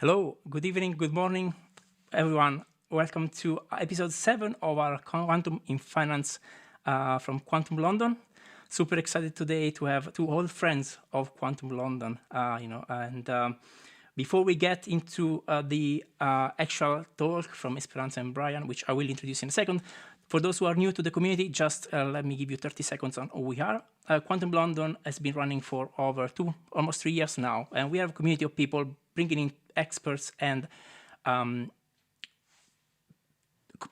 Hello, good evening, good morning, everyone. Welcome to episode 7 of our Quantum in Finance from Quantum London. Super excited today to have two old friends of Quantum London, before we get into the actual talk from Esperanza and Brian, which I will introduce in a second, for those who are new to the community, just let me give you 30 seconds on who we are. Quantum London has been running for over almost 3 years now, and we have a community of people bringing in experts and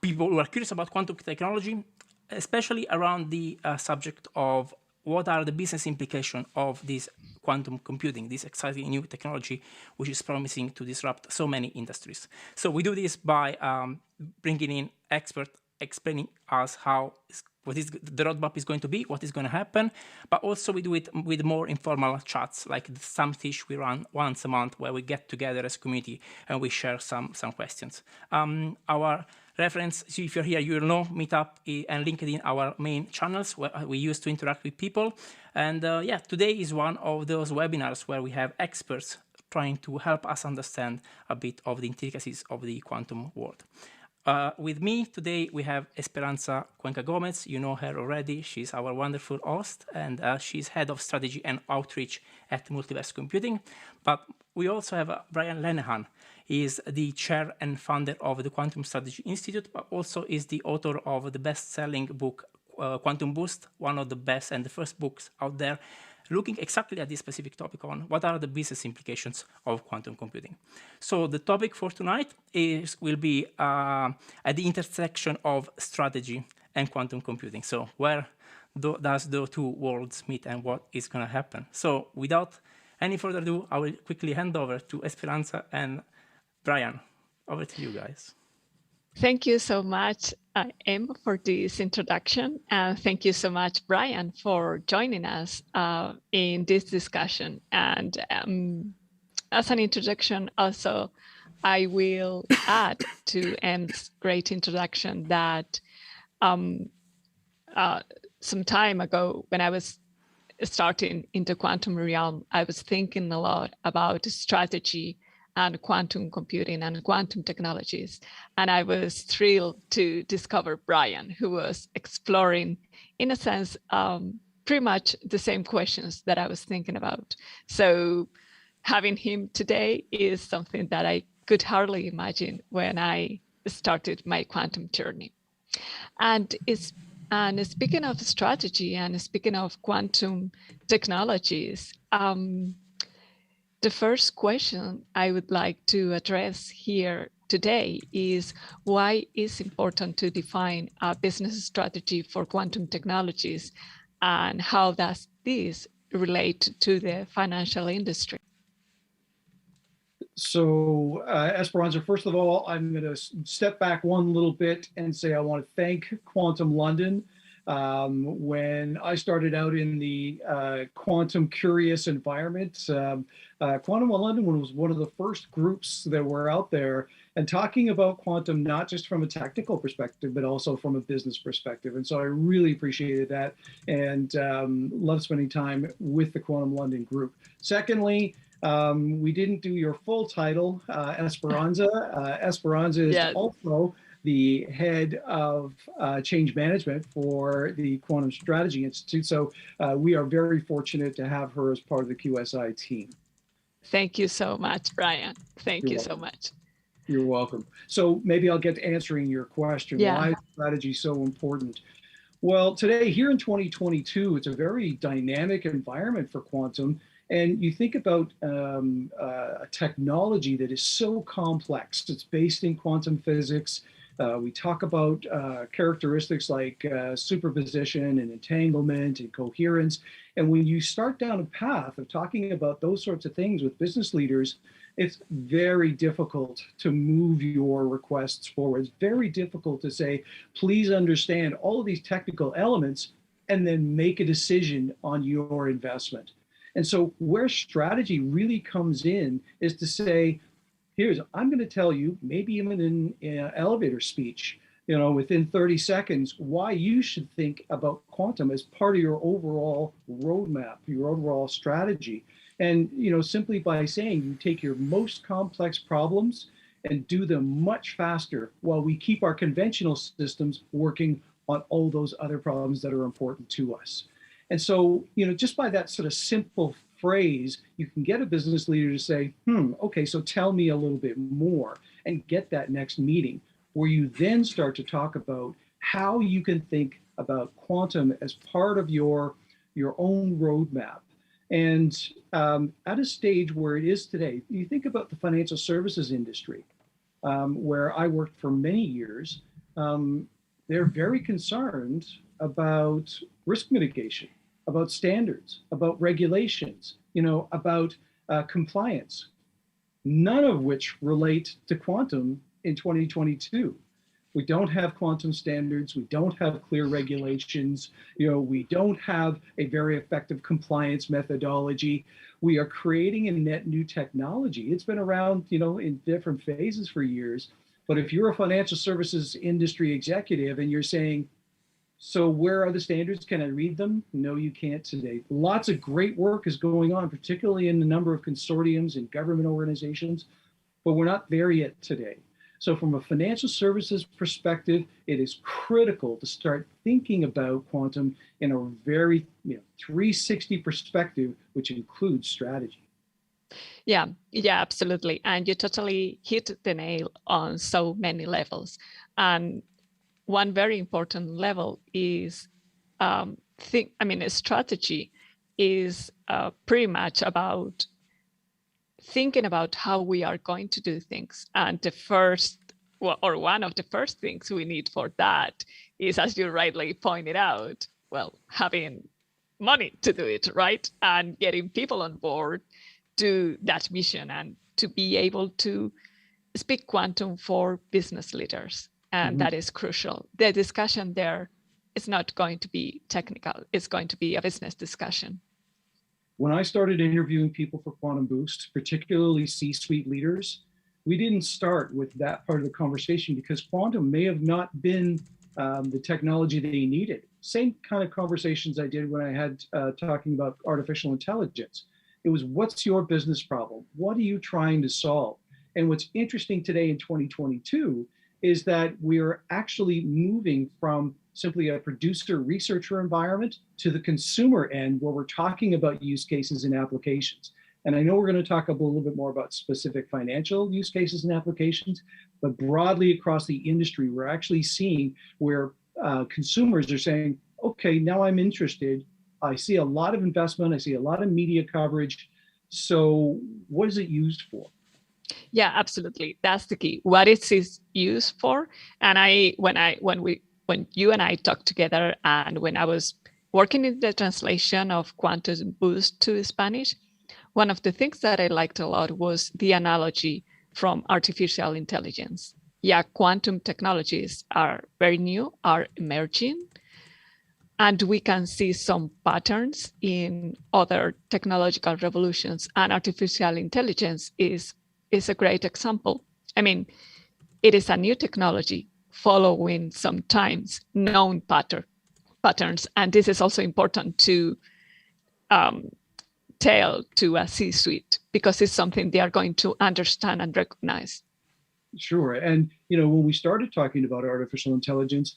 people who are curious about quantum technology, especially around the subject of what are the business implications of this quantum computing, this exciting new technology, which is promising to disrupt so many industries. So we do this by bringing in experts explaining us what is the roadmap is going to be, what is going to happen, but also we do it with more informal chats, like the Samtish we run once a month, where we get together as a community and we share some questions. Our reference, so if you're here, you will know Meetup and LinkedIn, our main channels where we use to interact with people. And today is one of those webinars where we have experts trying to help us understand a bit of the intricacies of the quantum world. With me today, we have Esperanza Cuenca Gomez. You know her already. She's our wonderful host, and she's head of strategy and outreach at Multiverse Computing. But we also have Brian Lenehan. He is the chair and founder of the Quantum Strategy Institute, but also is the author of the best-selling book, Quantum Boost, one of the best and the first books out there, looking exactly at this specific topic on what are the business implications of quantum computing. So the topic for tonight will be at the intersection of strategy and quantum computing. So where does the two worlds meet and what is going to happen? So without any further ado, I will quickly hand over to Esperanza and Brian. Over to you guys. Thank you so much, Em, for this introduction. And thank you so much, Brian, for joining us in this discussion. And as an introduction, also, I will add to Em's great introduction that some time ago, when I was starting in the quantum realm, I was thinking a lot about strategy and quantum computing and quantum technologies. And I was thrilled to discover Brian, who was exploring, in a sense, pretty much the same questions that I was thinking about. So having him today is something that I could hardly imagine when I started my quantum journey. And speaking of strategy and speaking of quantum technologies, the first question I would like to address here today is why it's important to define a business strategy for quantum technologies, and how does this relate to the financial industry? So, Esperanza, first of all, I'm going to step back one little bit and say I want to thank Quantum London. When I started out in the quantum curious environment, Quantum London was one of the first groups that were out there and talking about quantum, not just from a technical perspective, but also from a business perspective. And so I really appreciated that and love spending time with the Quantum London group. Secondly, we didn't do your full title, Esperanza. Esperanza is also the head of change management for the Quantum Strategy Institute. So we are very fortunate to have her as part of the QSI team. Thank you so much, Brian. Thank you so much. You're welcome. So maybe I'll get to answering your question. Why is strategy so important? Well, today here in 2022, it's a very dynamic environment for quantum. And you think about a technology that is so complex. It's based in quantum physics. We talk about characteristics like superposition and entanglement and coherence. And when you start down a path of talking about those sorts of things with business leaders, it's very difficult to move your requests forward. It's very difficult to say, please understand all of these technical elements and then make a decision on your investment. And so where strategy really comes in is to say, I'm going to tell you, maybe even in an elevator speech, within 30 seconds, why you should think about quantum as part of your overall roadmap, your overall strategy. And, simply by saying you take your most complex problems and do them much faster while we keep our conventional systems working on all those other problems that are important to us. And so, just by that sort of simple phrase, you can get a business leader to say, okay, so tell me a little bit more, and get that next meeting where you then start to talk about how you can think about quantum as part of your own roadmap. And at a stage where it is today, you think about the financial services industry, where I worked for many years. They're very concerned about risk mitigation, about standards, about regulations, about compliance, none of which relate to quantum in 2022. We don't have quantum standards. We don't have clear regulations. We don't have a very effective compliance methodology. We are creating a net new technology. It's been around, in different phases for years. But if you're a financial services industry executive and you're saying, so where are the standards? Can I read them? No, you can't today. Lots of great work is going on, particularly in the number of consortiums and government organizations, but we're not there yet today. So from a financial services perspective, it is critical to start thinking about quantum in a very 360 perspective, which includes strategy. Yeah, absolutely. And you totally hit the nail on so many levels. And one very important level is, a strategy is pretty much about thinking about how we are going to do things. And one of the first things we need for that is, as you rightly pointed out, having money to do it, right? And getting people on board to that mission and to be able to speak quantum for business leaders. And that is crucial. The discussion there is not going to be technical. It's going to be a business discussion. When I started interviewing people for Quantum Boost, particularly C-suite leaders, we didn't start with that part of the conversation because quantum may have not been the technology they needed. Same kind of conversations I did when I had talking about artificial intelligence. It was, what's your business problem? What are you trying to solve? And what's interesting today in 2022 is that we're actually moving from simply a producer researcher environment to the consumer end where we're talking about use cases and applications. And I know we're going to talk a little bit more about specific financial use cases and applications, but broadly across the industry, we're actually seeing where consumers are saying, okay, now I'm interested. I see a lot of investment. I see a lot of media coverage. So what is it used for? Yeah, absolutely. That's the key. What it is used for. And when you and I talked together, and when I was working in the translation of Quantum Boost to Spanish, one of the things that I liked a lot was the analogy from artificial intelligence. Yeah, quantum technologies are very new, are emerging, and we can see some patterns in other technological revolutions, and artificial intelligence is a great example. I mean, it is a new technology following sometimes known patterns. And this is also important to tell to a C-suite because it's something they are going to understand and recognize. Sure. And, when we started talking about artificial intelligence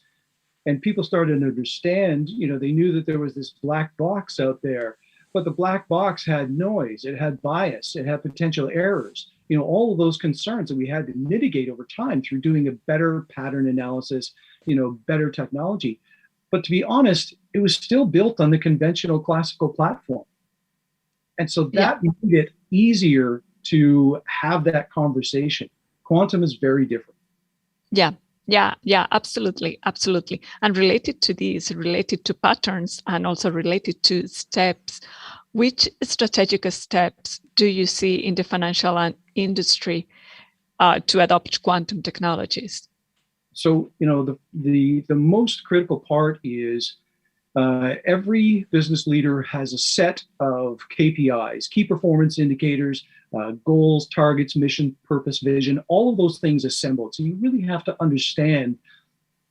and people started to understand, they knew that there was this black box out there, but the black box had noise, it had bias, it had potential errors. All of those concerns that we had to mitigate over time through doing a better pattern analysis, better technology. But to be honest, it was still built on the conventional classical platform. And so that made it easier to have that conversation. Quantum is very different. Yeah, absolutely. And related to these, related to patterns and also related to steps, which strategic steps do you see in the financial industry to adopt quantum technologies? So, the most critical part is every business leader has a set of KPIs, key performance indicators, goals, targets, mission, purpose, vision, all of those things assembled. So you really have to understand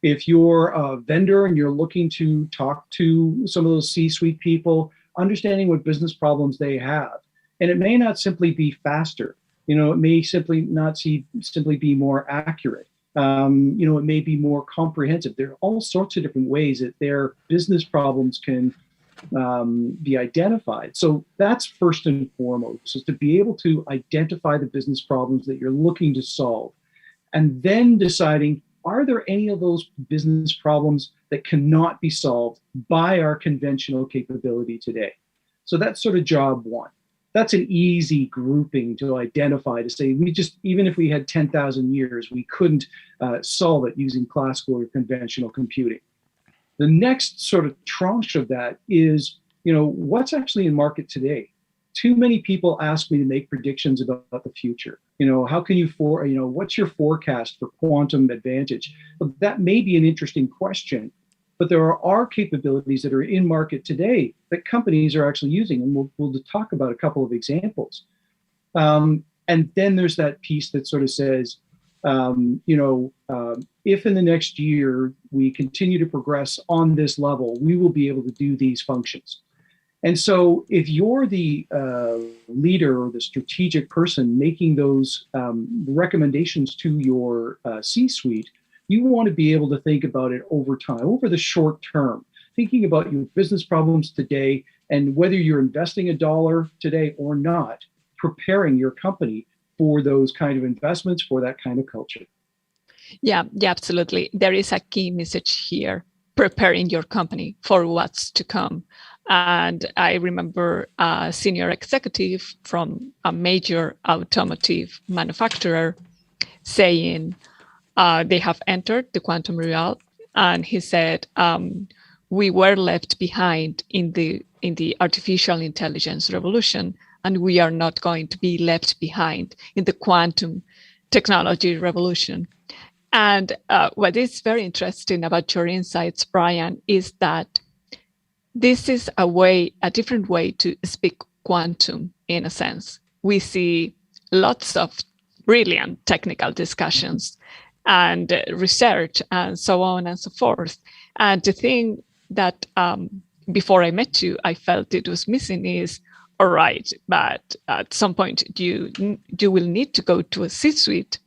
if you're a vendor and you're looking to talk to some of those C-suite people, understanding what business problems they have. And it may not simply be faster. It may simply be more accurate. It may be more comprehensive. There are all sorts of different ways that their business problems can be identified. So that's first and foremost, is to be able to identify the business problems that you're looking to solve, and then deciding, are there any of those business problems that cannot be solved by our conventional capability today? So that's sort of job one. That's an easy grouping to identify, to say, even if we had 10,000 years, we couldn't solve it using classical or conventional computing. The next sort of tranche of that is, what's actually in market today? Too many people ask me to make predictions about the future. How can you what's your forecast for quantum advantage? Well, that may be an interesting question, but there are capabilities that are in market today that companies are actually using, and we'll talk about a couple of examples. And then there's that piece that sort of says, if in the next year we continue to progress on this level, we will be able to do these functions. And so if you're the leader or the strategic person making those recommendations to your C-suite, you want to be able to think about it over time, over the short term, thinking about your business problems today, and whether you're investing $1 today or not, preparing your company for those kind of investments, for that kind of culture. Yeah, absolutely. There is a key message here: preparing your company for what's to come. And I remember a senior executive from a major automotive manufacturer saying they have entered the quantum realm, and he said, we were left behind in the artificial intelligence revolution, and we are not going to be left behind in the quantum technology revolution. And what is very interesting about your insights, Brian, is that this is a different way to speak quantum, in a sense. We see lots of brilliant technical discussions and research and so on and so forth. And the thing that before I met you, I felt it was missing is, all right, but at some point you will need to go to a C-suite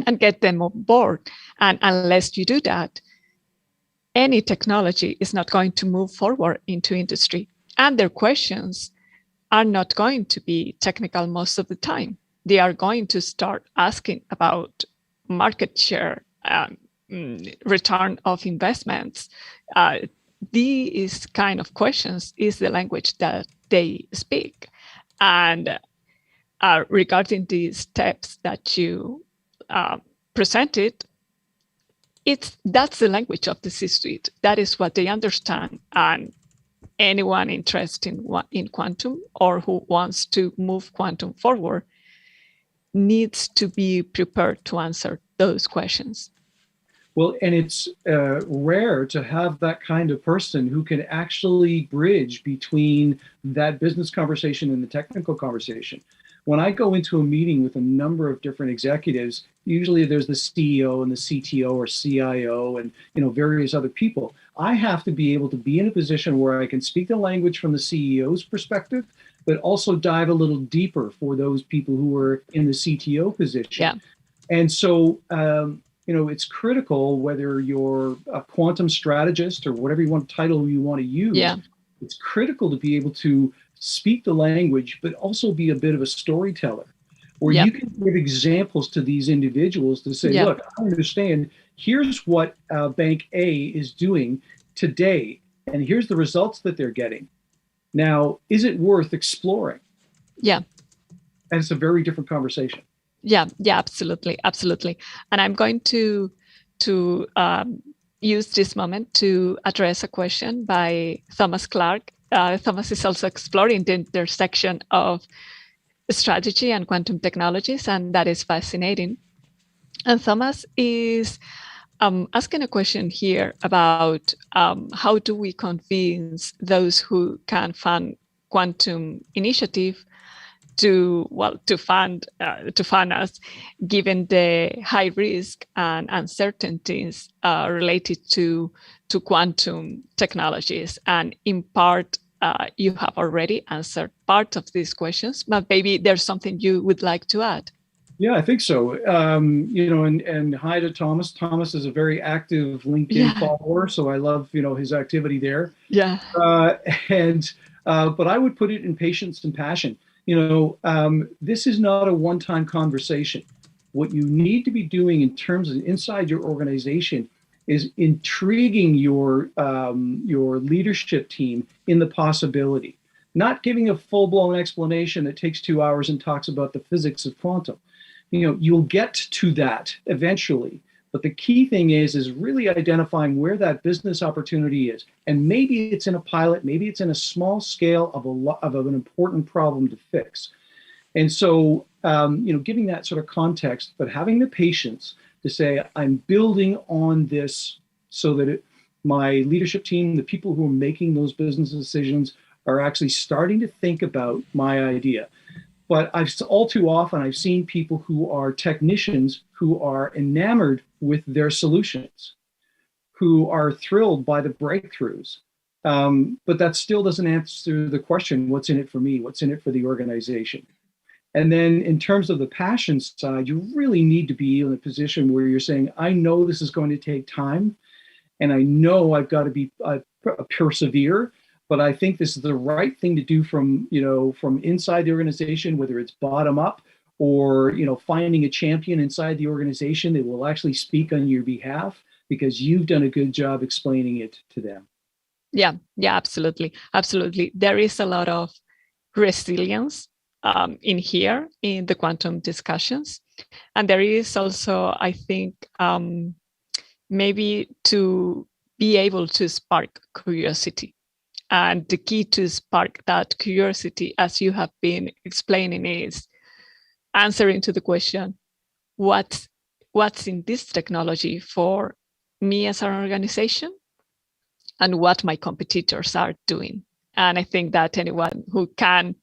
and get them on board. And unless you do that, any technology is not going to move forward into industry. And their questions are not going to be technical most of the time. They are going to start asking about market share, return of investments. These kind of questions is the language that they speak. And regarding the steps that you presented, that's the language of the C-suite. That is what they understand. And anyone interested in quantum or who wants to move quantum forward needs to be prepared to answer those questions. Well, and it's rare to have that kind of person who can actually bridge between that business conversation and the technical conversation. When I go into a meeting with a number of different executives, usually there's the CEO and the CTO or CIO and various other people. I have to be able to be in a position where I can speak the language from the CEO's perspective, but also dive a little deeper for those people who are in the CTO position. Yeah. And so, it's critical, whether you're a quantum strategist or whatever title you want to use. Yeah. It's critical to be able to speak the language, but also be a bit of a storyteller, where you can give examples to these individuals to say, look, I understand, here's what Bank A is doing today, and here's the results that they're getting. Now, is it worth exploring? Yeah. And it's a very different conversation. Yeah, absolutely. And I'm going to use this moment to address a question by Thomas Clark. Thomas is also exploring the intersection of strategy and quantum technologies, and that is fascinating. And Thomas is asking a question here about how do we convince those who can fund quantum initiative to fund us, given the high risk and uncertainties related to quantum technologies, and in part you have already answered part of these questions, but maybe there's something you would like to add. Yeah, I think so. And hi to Thomas. Thomas is a very active LinkedIn follower, so I love, his activity there. Yeah. But I would put it in patience and passion. This is not a one-time conversation. What you need to be doing in terms of inside your organization is intriguing your leadership team in the possibility, not giving a full-blown explanation that takes 2 hours and talks about the physics of quantum. You'll get to that eventually, but the key thing is really identifying where that business opportunity is, and maybe it's in a pilot, maybe it's in a small scale of an important problem to fix. And so, giving that sort of context, but having the patience to say, I'm building on this so that my leadership team, the people who are making those business decisions, are actually starting to think about my idea. But all too often, I've seen people who are technicians who are enamored with their solutions, who are thrilled by the breakthroughs. But that still doesn't answer the question, what's in it for me? What's in it for the organization? And then in terms of the passion side, you really need to be in a position where you're saying, I know this is going to take time, and I know I've got to be persevere. But I think this is the right thing to do from inside the organization, whether it's bottom up or, finding a champion inside the organization that will actually speak on your behalf because you've done a good job explaining it to them. Yeah, absolutely. Absolutely. There is a lot of resilience in here in the quantum discussions. And there is also, I think, maybe to be able to spark curiosity. And the key to spark that curiosity, as you have been explaining, is answering to the question, what's in this technology for me as an organization and what my competitors are doing. And I think that anyone who can,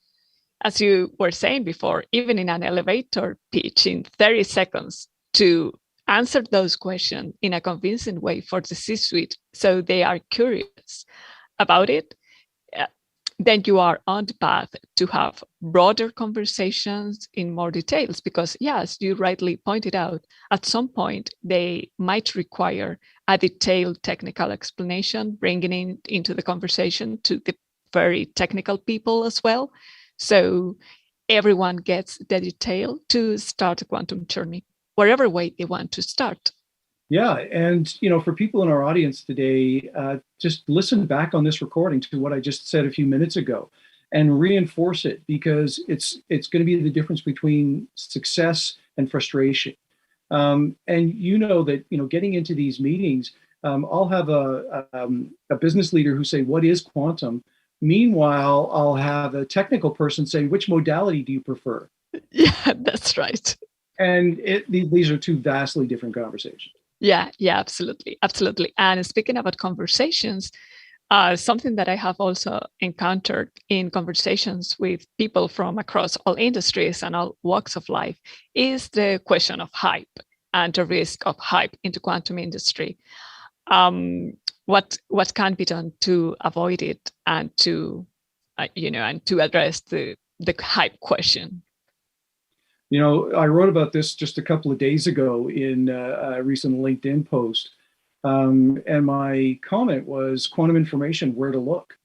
as you were saying before, even in an elevator pitch in 30 seconds to answer those questions in a convincing way for the C-suite so they are curious about it, then you are on the path to have broader conversations in more details, because yes, you rightly pointed out, at some point they might require a detailed technical explanation, bringing it into the conversation to the very technical people as well. So everyone gets the detail to start a quantum journey, wherever way they want to start. Yeah, and for people in our audience today, just listen back on this recording to what I just said a few minutes ago, and reinforce it, because it's going to be the difference between success and frustration. And that getting into these meetings, I'll have a business leader who say, "What is quantum?" Meanwhile, I'll have a technical person say, "Which modality do you prefer?" Yeah, that's right. And these are two vastly different conversations. Yeah, absolutely. And speaking about conversations, something that I have also encountered in conversations with people from across all industries and all walks of life is the question of hype and the risk of hype in the quantum industry. What can be done to avoid it and to address the hype question? I wrote about this just a couple of days ago in a recent LinkedIn post. And my comment was quantum information, where to look.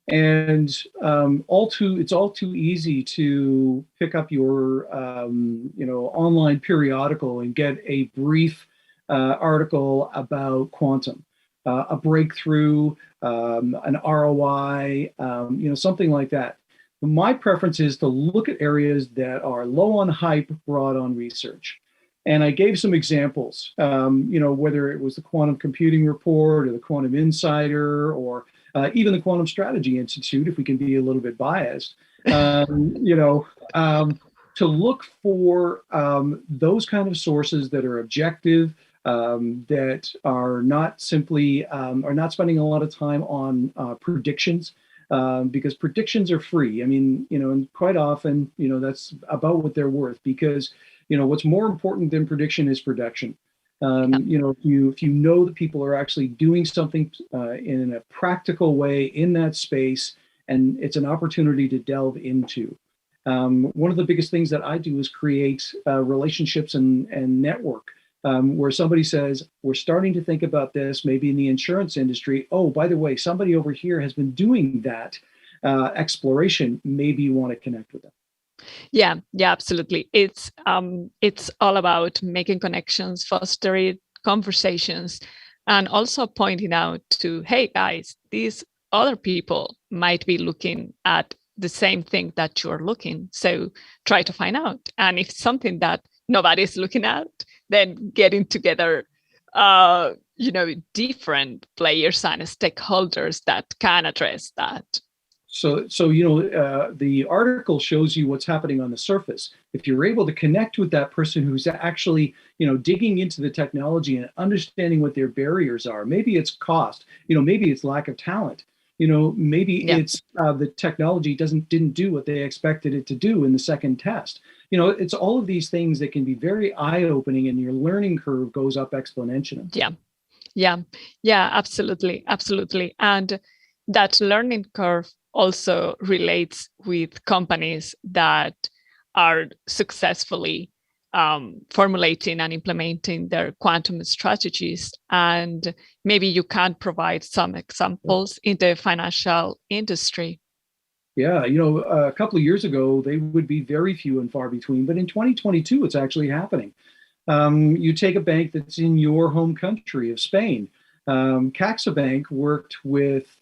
And it's all too easy to pick up your online periodical and get a brief article about quantum, a breakthrough, an ROI, something like that. My preference is to look at areas that are low on hype, broad on research. And I gave some examples, whether it was the Quantum Computing Report or the Quantum Insider or even the Quantum Strategy Institute, if we can be a little bit biased, to look for those kind of sources that are objective, that are not simply, are not spending a lot of time on predictions. Because predictions are free. I mean, and quite often, that's about what they're worth, because, what's more important than prediction is production. If you know that people are actually doing something in a practical way in that space, and it's an opportunity to delve into. One of the biggest things that I do is create relationships and network, where somebody says, we're starting to think about this, maybe in the insurance industry. Oh, by the way, somebody over here has been doing that exploration. Maybe you want to connect with them. Yeah, absolutely. It's all about making connections, fostering conversations, and also pointing out to, hey guys, these other people might be looking at the same thing that you're looking. So try to find out. And if it's something that nobody's looking at, then getting together, different players and stakeholders that can address that. So the article shows you what's happening on the surface. If you're able to connect with that person who's actually, digging into the technology and understanding what their barriers are, maybe it's cost, maybe it's lack of talent, maybe it's the technology didn't do what they expected it to do in the second test. It's all of these things that can be very eye-opening, and your learning curve goes up exponentially. Yeah, absolutely. And that learning curve also relates with companies that are successfully formulating and implementing their quantum strategies. And maybe you can provide some examples in the financial industry. Yeah, a couple of years ago, they would be very few and far between, but in 2022, it's actually happening. You take a bank that's in your home country of Spain. CaixaBank worked with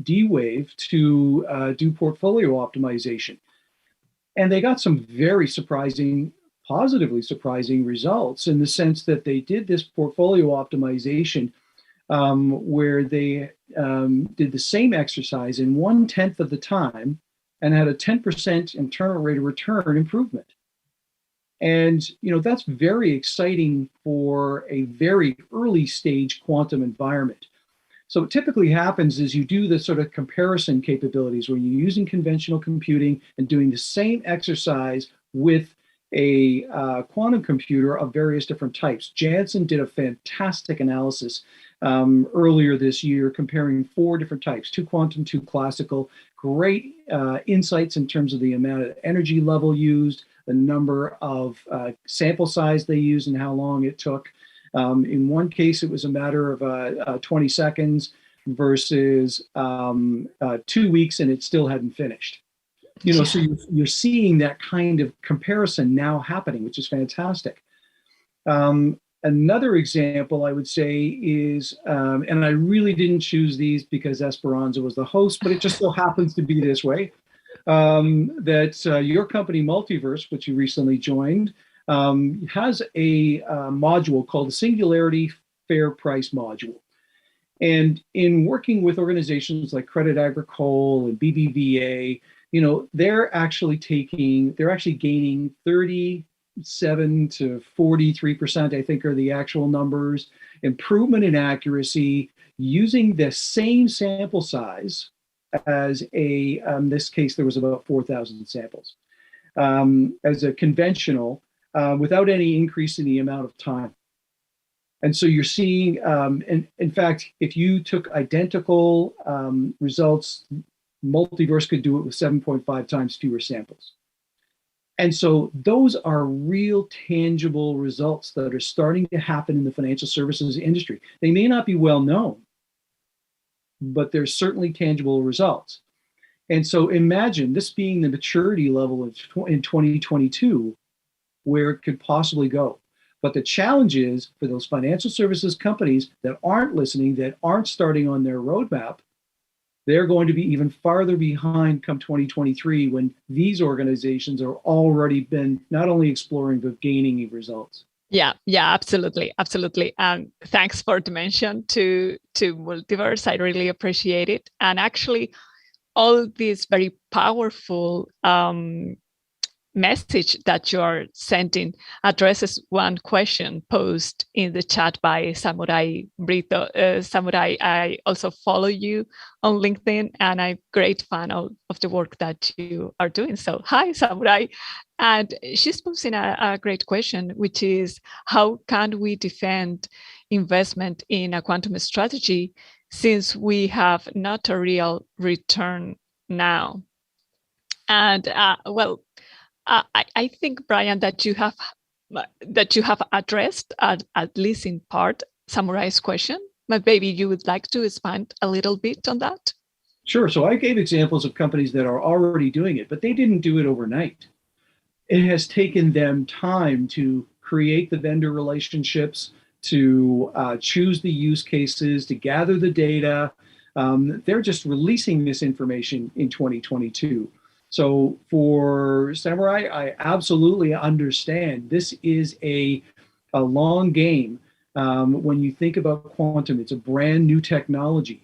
D-Wave to do portfolio optimization. And they got some very positively surprising results, in the sense that they did this portfolio optimization where they did the same exercise in 1/10 of the time and had a 10% internal rate of return improvement. And that's very exciting for a very early stage quantum environment. So what typically happens is you do this sort of comparison capabilities where you're using conventional computing and doing the same exercise with a quantum computer of various different types. Janssen did a fantastic analysis earlier this year, comparing 4 different types: 2 quantum, 2 classical. Great insights in terms of the amount of energy level used, the number of sample size they used, and how long it took. In one case, it was a matter of 20 seconds versus 2 weeks, and it still hadn't finished. So you're seeing that kind of comparison now happening, which is fantastic. Another example I would say is, and I really didn't choose these because Esperanza was the host, but it just so happens to be this way, that your company, Multiverse, which you recently joined, has a module called the Singularity Fair Price Module. And in working with organizations like Credit Agricole and BBVA, they're actually gaining 37 to 43%, I think, are the actual numbers, improvement in accuracy, using the same sample size as in this case, there was about 4,000 samples, as a conventional, without any increase in the amount of time. And so you're seeing, in fact, if you took identical results, Multiverse could do it with 7.5 times fewer samples. And so those are real tangible results that are starting to happen in the financial services industry. They may not be well known, but there's certainly tangible results. And so imagine this being the maturity level in 2022, where it could possibly go. But the challenge is for those financial services companies that aren't listening, that aren't starting on their roadmap, they're going to be even farther behind come 2023, when these organizations are already been not only exploring, but gaining results. Yeah, absolutely. And thanks for the mention to Multiverse. I really appreciate it. And actually, all these very powerful message that you're sending addresses one question posed in the chat by Samurai Brito. Samurai, I also follow you on LinkedIn, and I'm a great fan of the work that you are doing. So hi, Samurai. And she's posing a great question, which is, how can we defend investment in a quantum strategy since we have not a real return now. And I think, Brian, that you have addressed, at least in part, Samurai's question, but maybe you would like to expand a little bit on that. Sure. So I gave examples of companies that are already doing it, but they didn't do it overnight. It has taken them time to create the vendor relationships, to choose the use cases, to gather the data. They're just releasing this information in 2022. So for Samurai, I absolutely understand this is a long game. When you think about quantum, it's a brand new technology.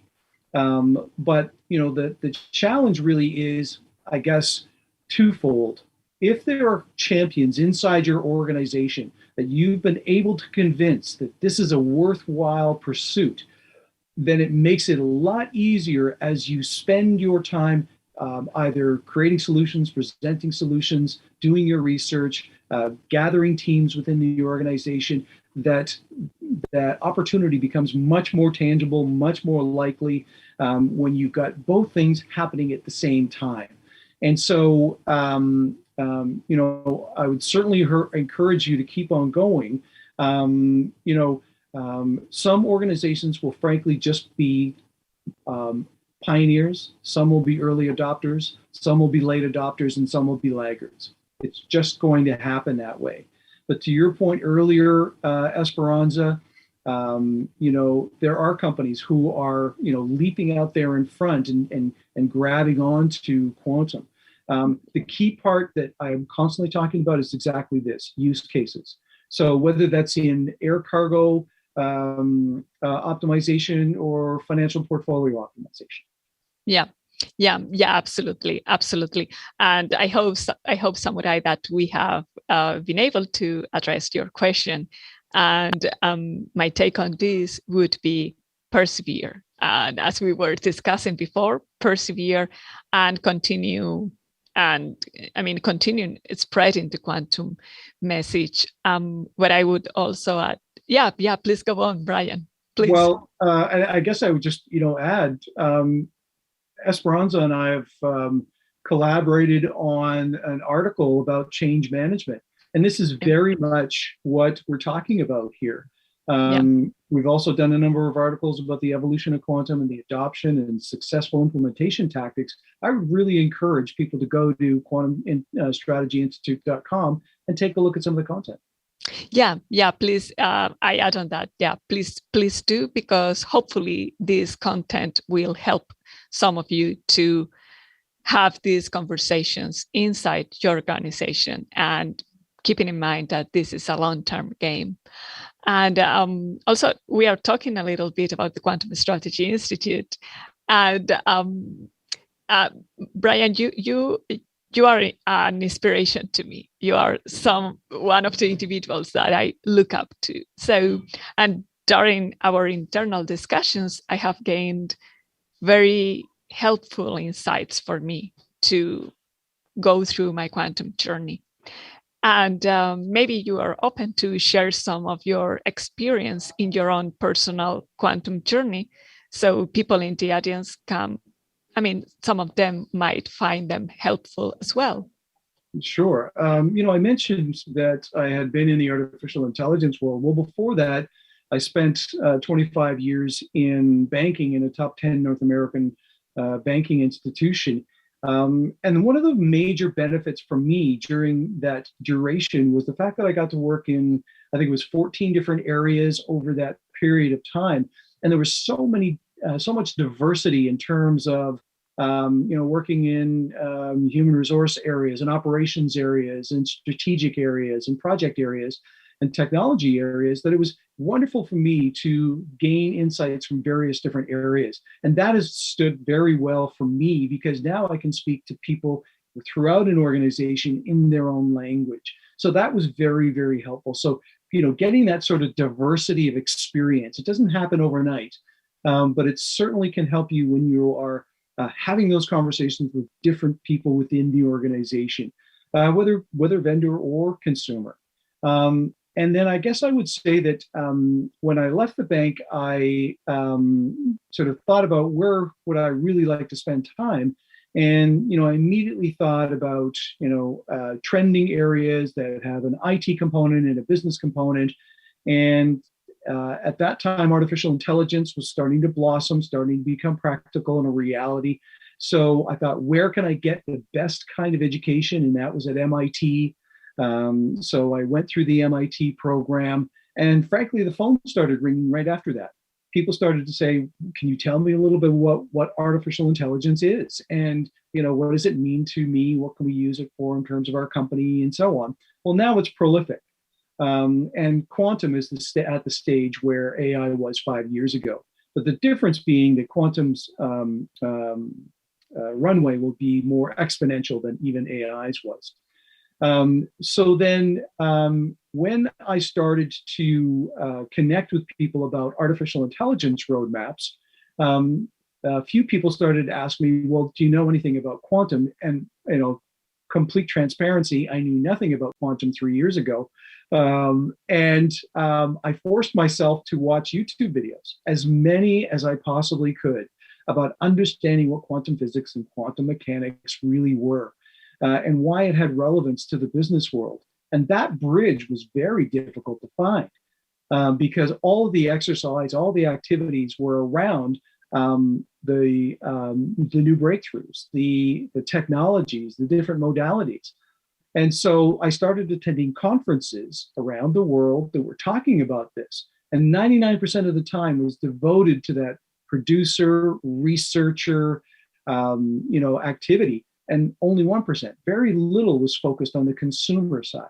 But the challenge really is, I guess, twofold. If there are champions inside your organization that you've been able to convince that this is a worthwhile pursuit, then it makes it a lot easier as you spend your time either creating solutions, presenting solutions, doing your research, gathering teams within the organization, that opportunity becomes much more tangible, much more likely when you've got both things happening at the same time. And so, I would certainly encourage you to keep on going. Some organizations will frankly just be pioneers, some will be early adopters, some will be late adopters, and some will be laggards. It's just going to happen that way. But to your point earlier, Esperanza, there are companies who are, leaping out there in front and grabbing onto quantum. The key part that I'm constantly talking about is exactly this: use cases. So whether that's in air cargo optimization or financial portfolio optimization. Yeah, absolutely. And I hope, Samurai, that we have been able to address your question. And my take on this would be persevere. And as we were discussing before, persevere and continue. And continue spreading the quantum message. What I would also add, please go on, Brian, please. Well, I guess I would just, add, Esperanza and I have collaborated on an article about change management. And this is very much what we're talking about here. We've also done a number of articles about the evolution of quantum and the adoption and successful implementation tactics. I would really encourage people to go to quantumstrategyinstitute.com and take a look at some of the content. Yeah, please. I add on that. Yeah, please do, because hopefully this content will help some of you to have these conversations inside your organization, and keeping in mind that this is a long-term game. And also, we are talking a little bit about the Quantum Strategy Institute. And Brian, you are an inspiration to me. You are one of the individuals that I look up to. So, and during our internal discussions, I have gained very helpful insights for me to go through my quantum journey. And maybe you are open to share some of your experience in your own personal quantum journey, so people in the audience can, some of them might find them helpful as well. Sure. I mentioned that I had been in the artificial intelligence world. Well, before that, I spent 25 years in banking in a top 10 North American banking institution. And one of the major benefits for me during that duration was the fact that I got to work in, I think it was 14 different areas over that period of time. And there was so much diversity in terms of, working in human resource areas and operations areas and strategic areas and project areas and technology areas, that it was wonderful for me to gain insights from various different areas. And that has stood very well for me, because now I can speak to people throughout an organization in their own language. So that was very, very helpful. So, getting that sort of diversity of experience, it doesn't happen overnight, but it certainly can help you when you are having those conversations with different people within the organization, whether vendor or consumer. And then I guess I would say that when I left the bank, I sort of thought about where would I really like to spend time. And, I immediately thought about, trending areas that have an IT component and a business component. And at that time, artificial intelligence was starting to blossom, starting to become practical and a reality. So I thought, where can I get the best kind of education? And that was at MIT. So I went through the MIT program, and frankly, the phone started ringing right after that. People started to say, can you tell me a little bit what artificial intelligence is? And, what does it mean to me? What can we use it for in terms of our company and so on? Well, now it's prolific. And quantum is at the stage where AI was 5 years ago. But the difference being that quantum's runway will be more exponential than even AI's was. So then when I started to connect with people about artificial intelligence roadmaps, a few people started to ask me, well, do you know anything about quantum? And, complete transparency, I knew nothing about quantum 3 years ago. I forced myself to watch YouTube videos, as many as I possibly could, about understanding what quantum physics and quantum mechanics really were. And why it had relevance to the business world. And that bridge was very difficult to find because all of the exercise, all the activities were around the new breakthroughs, the technologies, the different modalities. And so I started attending conferences around the world that were talking about this. And 99% of the time was devoted to that producer, researcher, activity. And only 1%, very little was focused on the consumer side.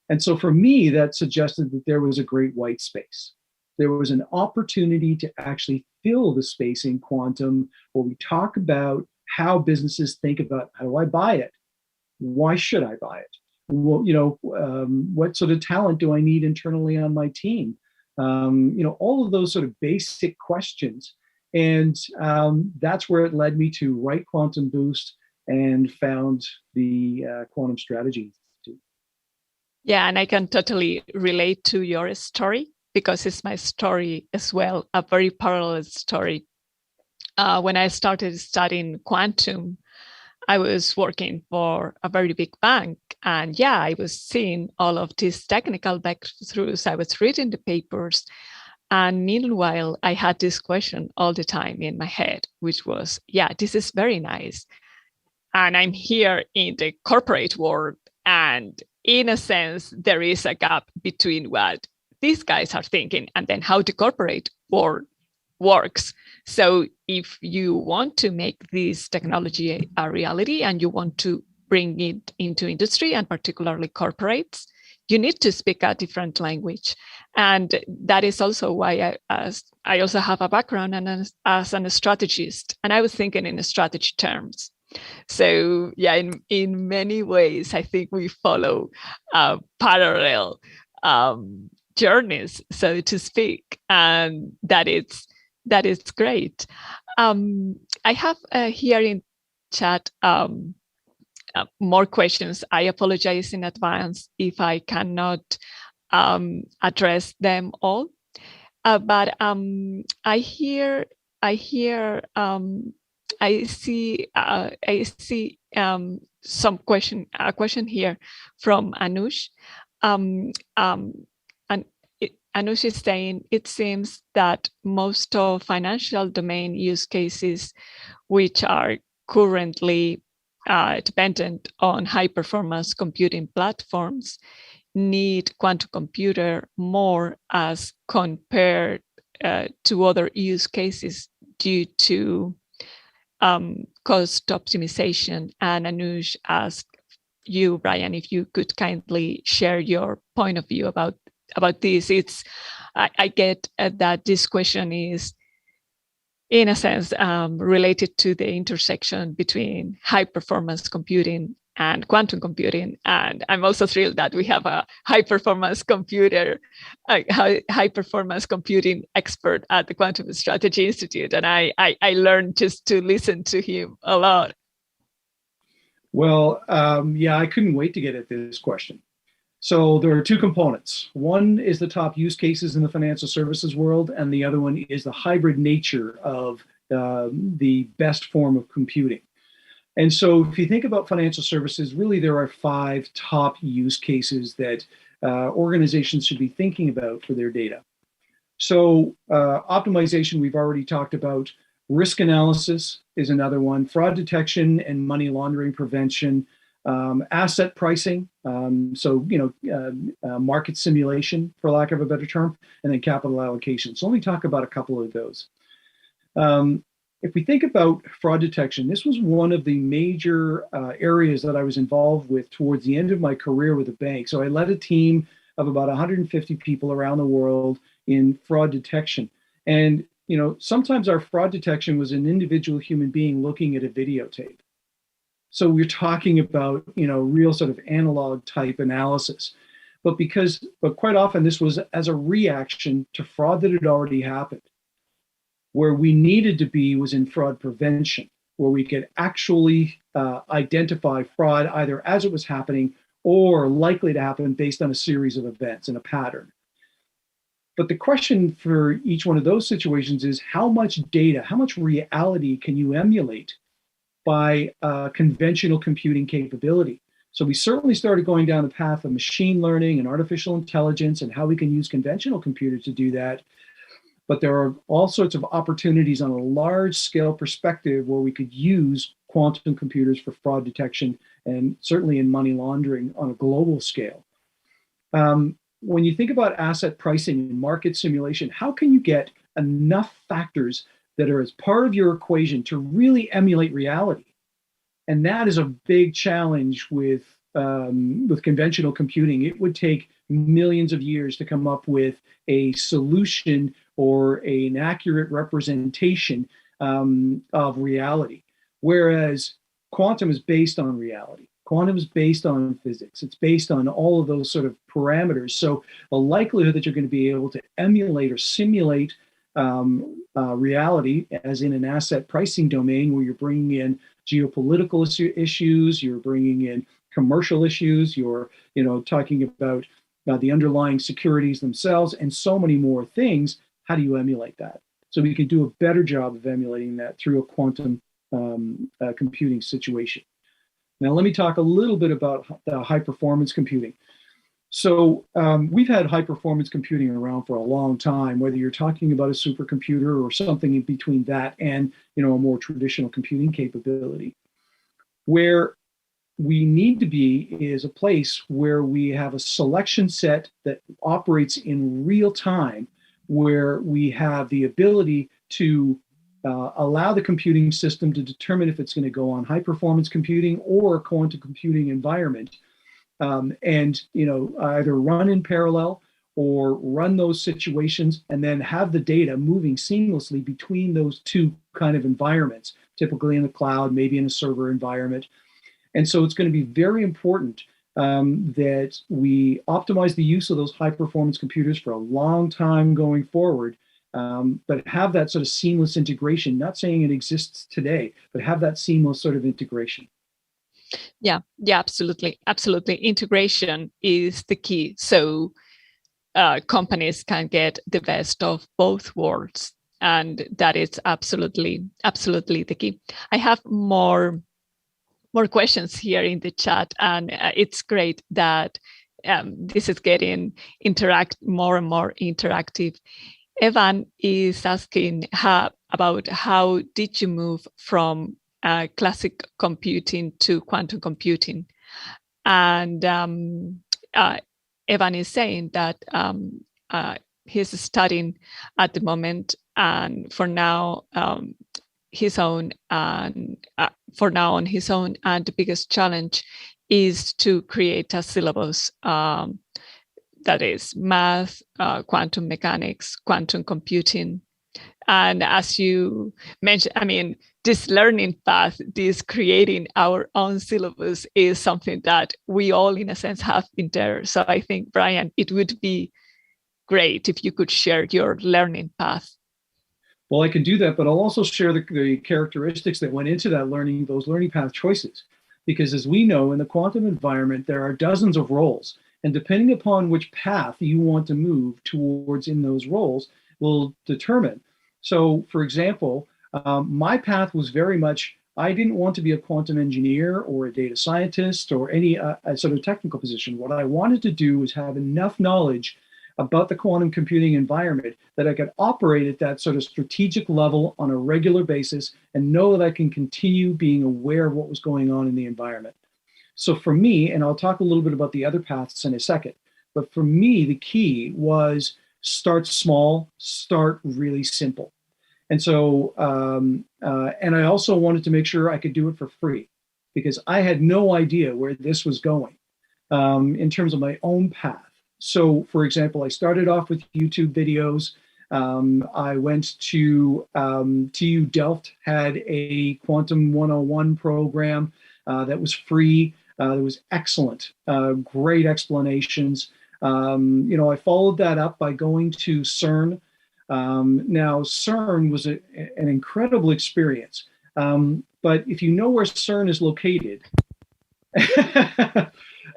And so for me, that suggested that there was a great white space. There was an opportunity to actually fill the space in quantum where we talk about how businesses think about, how do I buy it? Why should I buy it? Well, what sort of talent do I need internally on my team? All of those sort of basic questions. And that's where it led me to write Quantum Boost and found the Quantum Strategy Institute. Yeah, and I can totally relate to your story because it's my story as well, a very parallel story. When I started studying quantum, I was working for a very big bank. And yeah, I was seeing all of these technical breakthroughs. I was reading the papers. And meanwhile, I had this question all the time in my head, which was, yeah, this is very nice. And I'm here in the corporate world. And in a sense, there is a gap between what these guys are thinking and then how the corporate world works. So if you want to make this technology a reality and you want to bring it into industry and particularly corporates, you need to speak a different language. And that is also why I also have a background as a strategist. And I was thinking in strategy terms. So yeah, in many ways, I think we follow parallel journeys, so to speak, and that is great. I have here in chat more questions. I apologize in advance if I cannot address them all, but I see some a question here from Anush. And Anush is saying, it seems that most of financial domain use cases, which are currently dependent on high performance computing platforms, need quantum computer more as compared to other use cases due to cost optimization. And Anush asked you, Brian, if you could kindly share your point of view about this. I get that this question is, in a sense, related to the intersection between high performance computing and quantum computing. And I'm also thrilled that we have a high performance computing expert at the Quantum Strategy Institute. And I learned just to listen to him a lot. Well, yeah, I couldn't wait to get at this question. So there are two components. One is the top use cases in the financial services world, and the other one is the hybrid nature of the best form of computing. And so if you think about financial services, really there are 5 top use cases that organizations should be thinking about for their data. So optimization, we've already talked about. Risk analysis is another one. Fraud detection and money laundering prevention. Asset pricing, market simulation, for lack of a better term, and then capital allocation. So let me talk about a couple of those. If we think about fraud detection, this was one of the major areas that I was involved with towards the end of my career with a bank. So I led a team of about 150 people around the world in fraud detection. And sometimes our fraud detection was an individual human being looking at a videotape. So we're talking about, real sort of analog type analysis. But quite often this was as a reaction to fraud that had already happened. Where we needed to be was in fraud prevention, where we could actually identify fraud either as it was happening or likely to happen based on a series of events and a pattern. But the question for each one of those situations is how much data, how much reality can you emulate by conventional computing capability? So we certainly started going down the path of machine learning and artificial intelligence and how we can use conventional computers to do that. But there are all sorts of opportunities on a large scale perspective where we could use quantum computers for fraud detection and certainly in money laundering on a global scale. When you think about asset pricing and market simulation, how can you get enough factors that are as part of your equation to really emulate reality? And that is a big challenge with conventional computing. It would take millions of years to come up with a solution or an accurate representation of reality. Whereas quantum is based on reality. Quantum is based on physics. It's based on all of those sort of parameters. So the likelihood that you're going to be able to emulate or simulate reality, as in an asset pricing domain where you're bringing in geopolitical issues, you're bringing in commercial issues, you're talking about the underlying securities themselves, and so many more things. How do you emulate that? So we can do a better job of emulating that through a quantum computing situation. Now, let me talk a little bit about high performance computing. So we've had high performance computing around for a long time, whether you're talking about a supercomputer or something in between that and a more traditional computing capability. Where we need to be is a place where we have a selection set that operates in real time, where we have the ability to allow the computing system to determine if it's going to go on high performance computing or quantum computing environment, and either run in parallel or run those situations and then have the data moving seamlessly between those two kind of environments, typically in the cloud, maybe in a server environment. And so it's going to be very important that we optimize the use of those high performance computers for a long time going forward, but have that sort of seamless integration, not saying it exists today, but have that seamless sort of integration. Yeah, absolutely. Integration is the key. So companies can get the best of both worlds. And that is absolutely the key. I have more questions here in the chat, and it's great that this is getting more and more interactive. Evan is asking about how did you move from classic computing to quantum computing? And Evan is saying that he's studying at the moment, and for now on his own, and the biggest challenge is to create a syllabus that is math, quantum mechanics, quantum computing. And as you mentioned, this learning path, this creating our own syllabus is something that we all, in a sense, have been there. So I think, Brian, it would be great if you could share your learning path. Well, I can do that, but I'll also share the characteristics that went into those learning path choices. Because as we know, in the quantum environment, there are dozens of roles. And depending upon which path you want to move towards in those roles will determine. So, for example, my path was very much I didn't want to be a quantum engineer or a data scientist or any sort of technical position. What I wanted to do was have enough knowledge about the quantum computing environment that I could operate at that sort of strategic level on a regular basis and know that I can continue being aware of what was going on in the environment. So for me, and I'll talk a little bit about the other paths in a second, but for me, the key was start small, start really simple. And so, and I also wanted to make sure I could do it for free because I had no idea where this was going in terms of my own path. So, for example, I started off with YouTube videos. I went to TU Delft, had a Quantum 101 program that was free. It was excellent, great explanations. I followed that up by going to CERN. Now, CERN was an incredible experience. But if you know where CERN is located,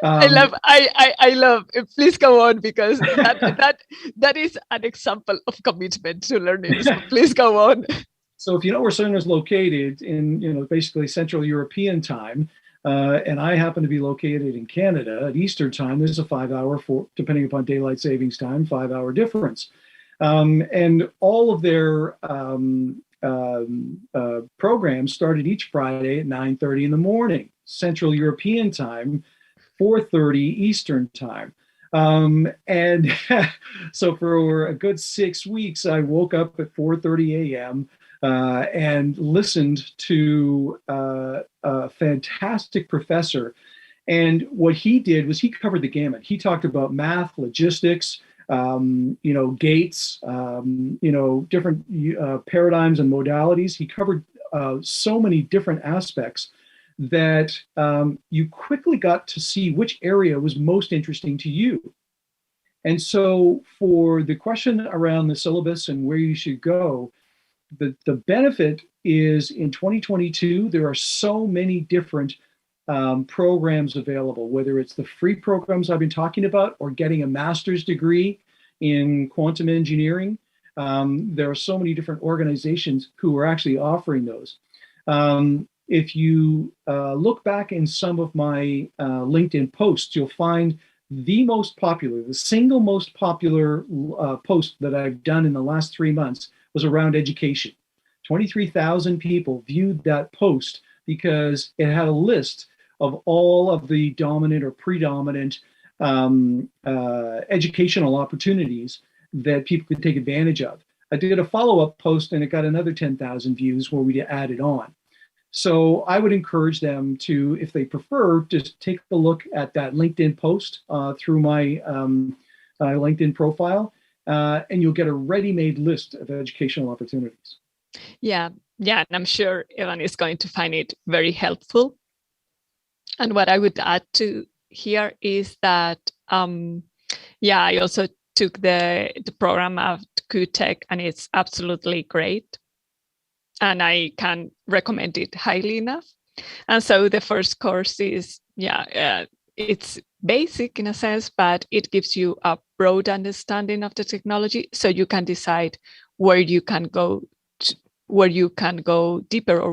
I love. Please go on because that is an example of commitment to learning. So please go on. So if you know where CERN is located in basically Central European time, and I happen to be located in Canada at Eastern time, there's a 5-hour, depending upon daylight savings time, 5-hour difference. And all of their programs started each Friday at 9:30 in the morning, Central European time, 4:30 Eastern time. And so for a good 6 weeks, I woke up at 4:30 a.m. And listened to a fantastic professor. And what he did was he covered the gamut. He talked about math, logistics, gates, different paradigms and modalities. He covered so many different aspects that you quickly got to see which area was most interesting to you. And so for the question around the syllabus and where you should go, the benefit is in 2022, there are so many different programs available, whether it's the free programs I've been talking about or getting a master's degree in quantum engineering. There are so many different organizations who are actually offering those. If you look back in some of my LinkedIn posts, you'll find the single most popular post that I've done in the last 3 months was around education. 23,000 people viewed that post because it had a list of all of the dominant or predominant educational opportunities that people could take advantage of. I did a follow-up post and it got another 10,000 views where we added on. So I would encourage them to, if they prefer, just take a look at that LinkedIn post through my LinkedIn profile, and you'll get a ready-made list of educational opportunities. Yeah, and I'm sure Evan is going to find it very helpful. And what I would add to here is that, I also took the program at QTech, and it's absolutely great. And I can recommend it highly enough. And so the first course is, it's basic in a sense, but it gives you a broad understanding of the technology, so you can decide where you can go deeper, or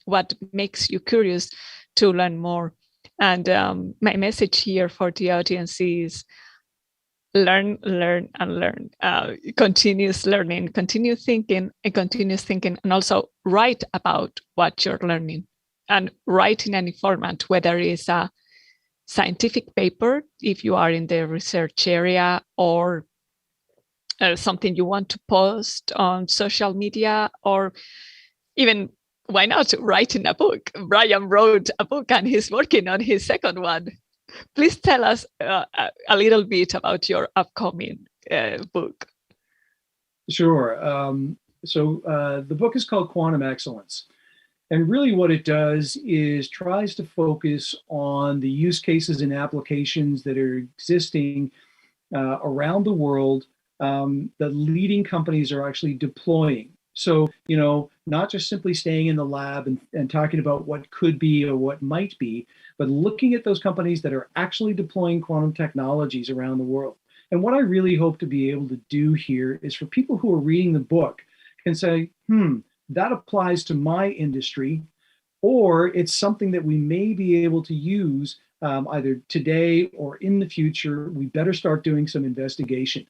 what makes you curious to learn more. And my message here for the audience is learn and learn. Continuous learning, continuous thinking, and also write about what you're learning, and write in any format, whether it's a scientific paper if you are in the research area, or something you want to post on social media, or even, why not, writing a book. Brian wrote a book and he's working on his second one. Please tell us a little bit about your upcoming book. Sure. So the book is called Quantum Excellence. And really what it does is tries to focus on the use cases and applications that are existing around the world that leading companies are actually deploying. So, not just simply staying in the lab and talking about what could be or what might be, but looking at those companies that are actually deploying quantum technologies around the world. And what I really hope to be able to do here is for people who are reading the book can say, that applies to my industry, or it's something that we may be able to use either today or in the future. We better start doing some investigation.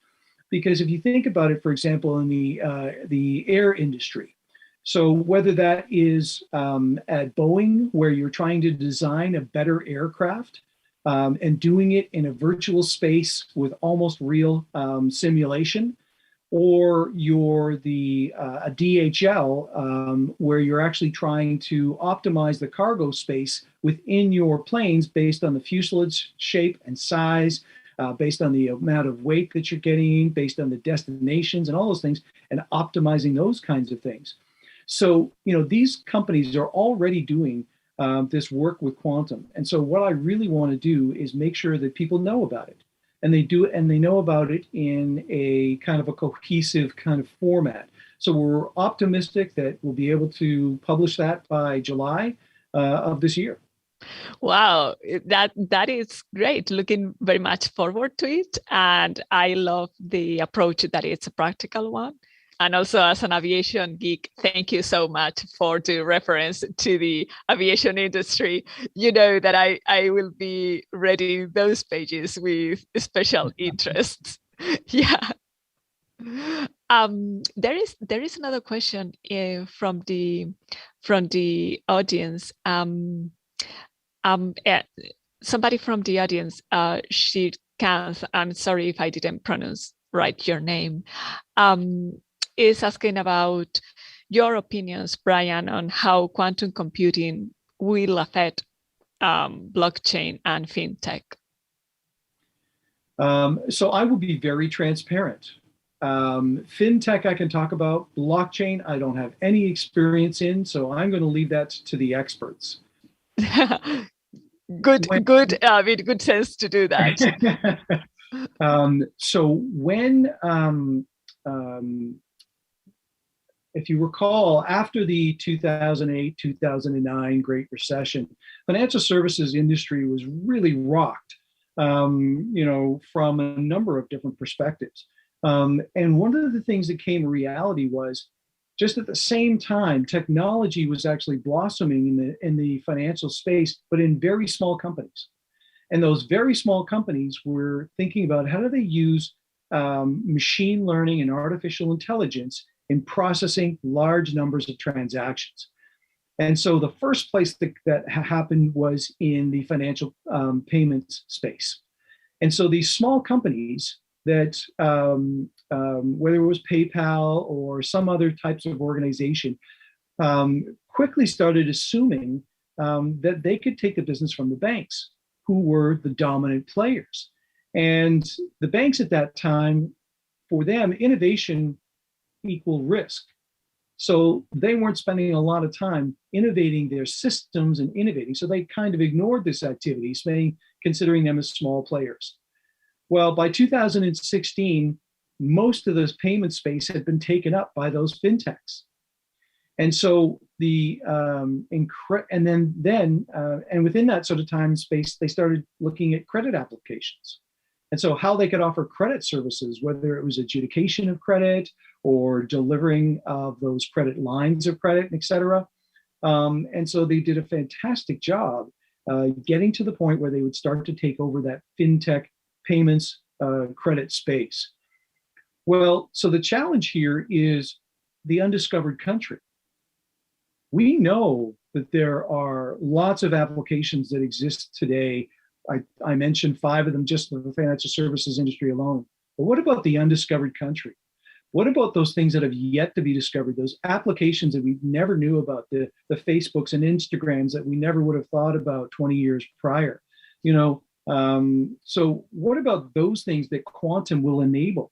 Because if you think about it, for example, in the air industry, so whether that is at Boeing, where you're trying to design a better aircraft and doing it in a virtual space with almost real simulation, or you're a DHL, where you're actually trying to optimize the cargo space within your planes based on the fuselage shape and size, based on the amount of weight that you're getting, based on the destinations and all those things, and optimizing those kinds of things. So, these companies are already doing this work with quantum. And so what I really want to do is make sure that people know about it. And they know about it in a kind of a cohesive kind of format. So we're optimistic that we'll be able to publish that by July of this year. Wow, that is great. Looking very much forward to it. And I love the approach that it's a practical one. And also, as an aviation geek, thank you so much for the reference to the aviation industry. You know that I will be reading those pages with special interests. Yeah. There is another question from the audience. Somebody from the audience, Shirkanth, I'm sorry if I didn't pronounce right your name, is asking about your opinions, Brian, on how quantum computing will affect blockchain and fintech. So I will be very transparent. Fintech I can talk about. Blockchain I don't have any experience in, so I'm going to leave that to the experts. Good sense to do that. So when if you recall, after the 2008, 2009 Great Recession, financial services industry was really rocked, from a number of different perspectives. And one of the things that came to reality was just at the same time, technology was actually blossoming in the financial space, but in very small companies. And those very small companies were thinking about how do they use machine learning and artificial intelligence in processing large numbers of transactions. And so the first place that happened was in the financial payments space. And so these small companies that, whether it was PayPal or some other types of organization, quickly started assuming that they could take the business from the banks, who were the dominant players. And the banks at that time, for them, innovation equal risk. So they weren't spending a lot of time innovating their systems and innovating. So they kind of ignored this activity, considering them as small players. Well, by 2016, most of this payment space had been taken up by those fintechs. And so and within that sort of time space, they started looking at credit applications. And so how they could offer credit services, whether it was adjudication of credit or delivering of those credit lines of credit, et cetera. And so they did a fantastic job getting to the point where they would start to take over that fintech payments credit space. Well, so the challenge here is the undiscovered country. We know that there are lots of applications that exist today. I mentioned 5 of them just in the financial services industry alone. But what about the undiscovered country? What about those things that have yet to be discovered, those applications that we never knew about, the Facebooks and Instagrams that we never would have thought about 20 years prior? So what about those things that quantum will enable?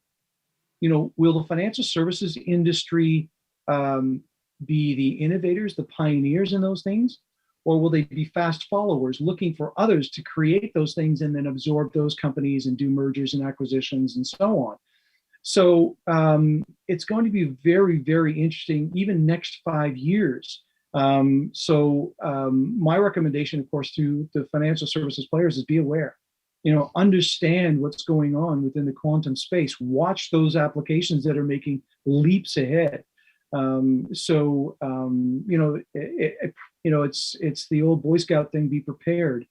Will the financial services industry be the innovators, the pioneers in those things? Or will they be fast followers looking for others to create those things and then absorb those companies and do mergers and acquisitions and so on? So it's going to be very, very interesting, even next 5 years. My recommendation, of course, to the financial services players is be aware. Understand what's going on within the quantum space. Watch those applications that are making leaps ahead. It's the old Boy Scout thing: be prepared,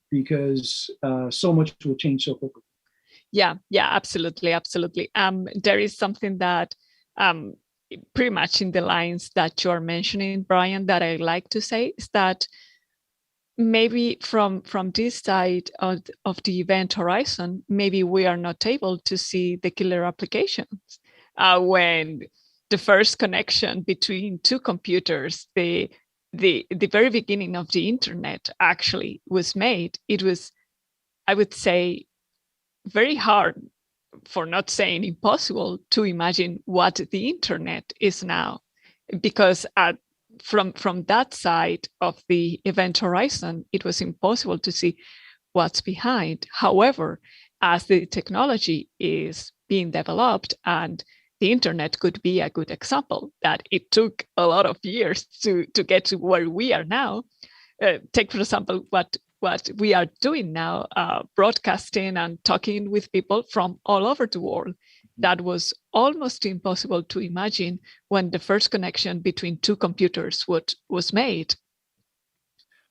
because so much will change so quickly. Yeah, absolutely. There is something that pretty much in the lines that you're mentioning, Brian, that I like to say is that maybe from this side of the event horizon, maybe we are not able to see the killer applications. When the first connection between two computers, the very beginning of the internet actually was made, it was, I would say, very hard, for not saying impossible, to imagine what the internet is now, because from that side of the event horizon, it was impossible to see what's behind. However, as the technology is being developed, and the internet could be a good example, that it took a lot of years to get to where we are now. Take, for example, what we are doing now, broadcasting and talking with people from all over the world. That was almost impossible to imagine when the first connection between two computers was made.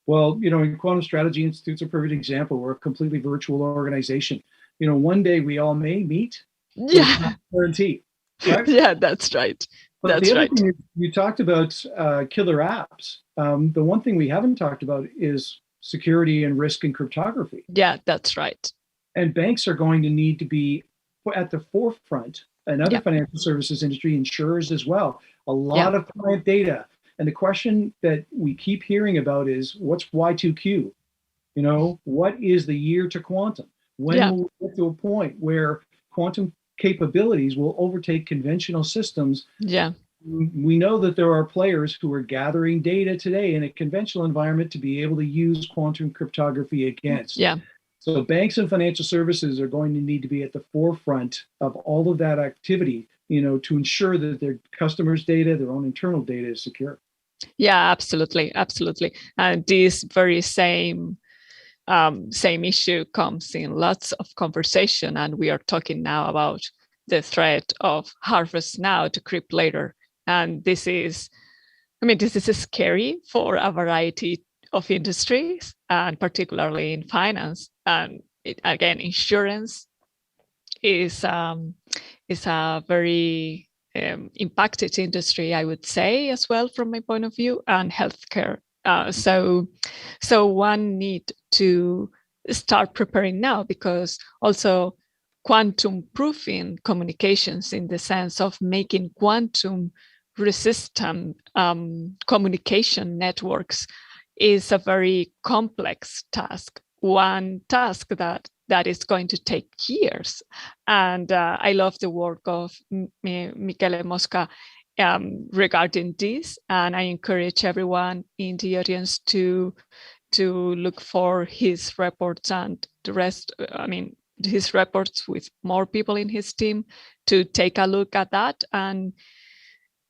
Well, in Quantum Strategy Institute's a perfect example. We're a completely virtual organization. One day we all may meet. Yeah. Guarantee. Right? Yeah, that's right. But the other thing you talked about, killer apps. The one thing we haven't talked about is security and risk and cryptography. Yeah, that's right. And banks are going to need to be at the forefront, and other financial services industry, insurers as well. A lot of client data. And the question that we keep hearing about is, what's Y2Q? What is the year to quantum? When will we get to a point where quantum capabilities will overtake conventional systems? Yeah. We know that there are players who are gathering data today in a conventional environment to be able to use quantum cryptography against. Yeah. So banks and financial services are going to need to be at the forefront of all of that activity, to issure that their customers' data, their own internal data, is secure. Yeah, absolutely. And this very same issue comes in lots of conversation, and we are talking now about the threat of harvest now, decrypt later. And this is scary for a variety of industries, and particularly in finance. And again, insurance is a very impacted industry, I would say, as well, from my point of view, and healthcare. So one need to start preparing now, because also quantum proofing communications, in the sense of making quantum resistant communication networks, is a very complex task. One task that is going to take years. And I love the work of Michele Mosca regarding this. And I encourage everyone in the audience to look for his reports, and the rest, his reports with more people in his team, to take a look at that, and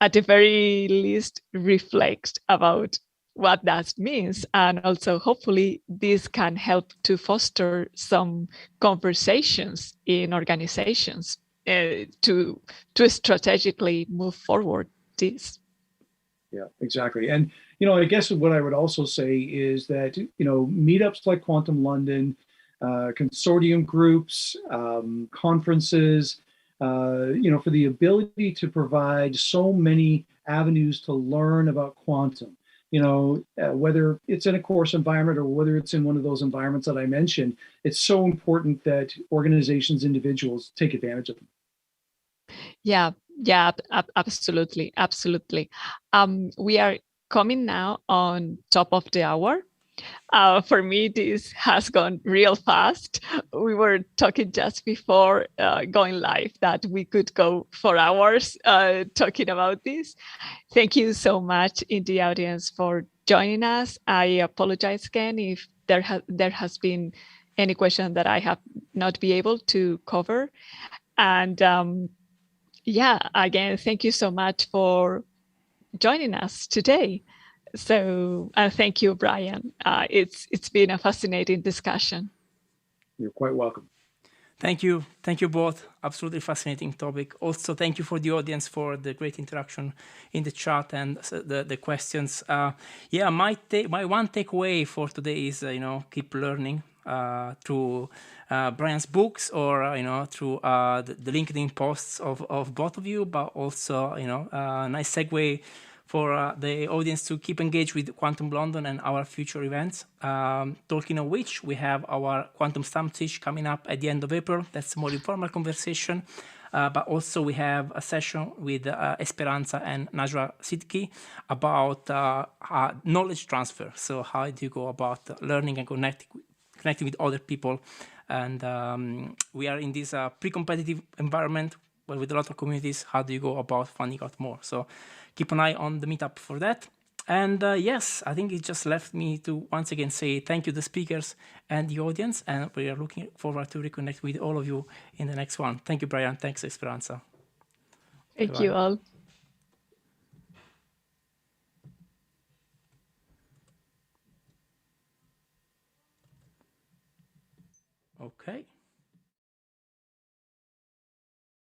at the very least reflect about what that means. And also, hopefully, this can help to foster some conversations in organizations to strategically move forward this. Yeah, exactly. And, I guess what I would also say is that, meetups like Quantum London, consortium groups, conferences, for the ability to provide so many avenues to learn about quantum, whether it's in a course environment or whether it's in one of those environments that I mentioned, it's so important that organizations, individuals take advantage of them. Yeah, absolutely. We are coming now on top of the hour. For me, this has gone real fast. We were talking just before going live that we could go for hours talking about this. Thank you so much in the audience for joining us. I apologize again if there has been any question that I have not been able to cover. And again, thank you so much for joining us today. So thank you, Brian. It's been a fascinating discussion. You're quite welcome. Thank you both. Absolutely fascinating topic. Also, thank you for the audience for the great interaction in the chat and the questions. Yeah, my one takeaway for today is keep learning through Brian's books or through the LinkedIn posts of both of you, but also a nice segue for the audience to keep engaged with Quantum London and our future events. Talking of which, we have our Quantum Stamptish coming up at the end of April. That's a more informal conversation. But also we have a session with Esperanza and Najwa Sidki about knowledge transfer. So how do you go about learning and connecting with other people? And we are in this pre-competitive environment with a lot of communities. How do you go about finding out more? So keep an eye on the meetup for that. And yes, I think it just left me to once again say thank you to the speakers and the audience. And we are looking forward to reconnect with all of you in the next one. Thank you, Brian. Thanks, Esperanza. Thank you all. Okay.